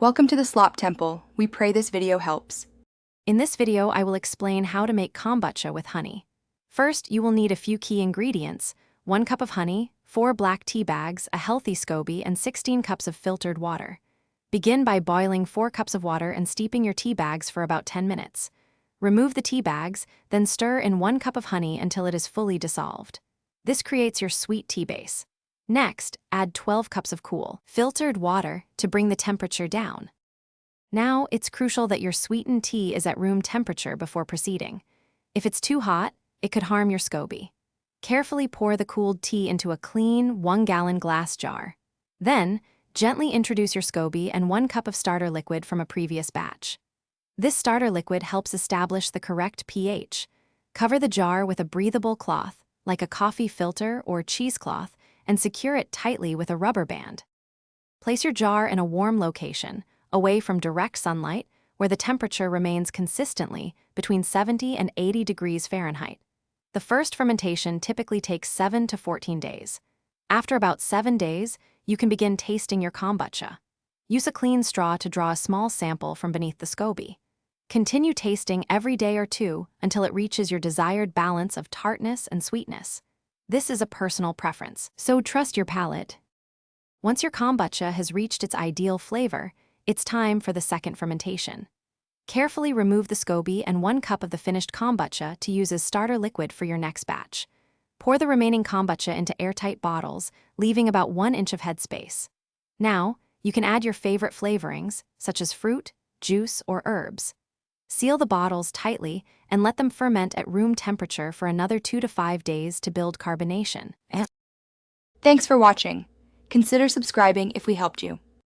Welcome to the Slop Temple. We pray this video helps. In this video, I will explain how to make kombucha with honey. First, you will need a few key ingredients: 1 cup of honey, 4 black tea bags, a healthy SCOBY, and 16 cups of filtered water. Begin by boiling 4 cups of water and steeping your tea bags for about 10 minutes. Remove the tea bags, then stir in 1 cup of honey until it is fully dissolved. This creates your sweet tea base. Next, add 12 cups of cool, filtered water to bring the temperature down. Now, it's crucial that your sweetened tea is at room temperature before proceeding. If it's too hot, it could harm your SCOBY. Carefully pour the cooled tea into a clean, 1-gallon glass jar. Then, gently introduce your SCOBY and 1 cup of starter liquid from a previous batch. This starter liquid helps establish the correct pH. Cover the jar with a breathable cloth, like a coffee filter or cheesecloth, and secure it tightly with a rubber band. Place your jar in a warm location, away from direct sunlight, where the temperature remains consistently between 70 and 80 degrees Fahrenheit. The first fermentation typically takes 7 to 14 days. After about 7 days, you can begin tasting your kombucha. Use a clean straw to draw a small sample from beneath the SCOBY. Continue tasting every day or two until it reaches your desired balance of tartness and sweetness. This is a personal preference, so trust your palate. Once your kombucha has reached its ideal flavor, it's time for the second fermentation. Carefully remove the SCOBY and 1 cup of the finished kombucha to use as starter liquid for your next batch. Pour the remaining kombucha into airtight bottles, leaving about 1 inch of headspace. Now, you can add your favorite flavorings, such as fruit, juice, or herbs. Seal the bottles tightly and let them ferment at room temperature for another 2 to 5 days to build carbonation. Thanks for watching. Consider subscribing if we helped you.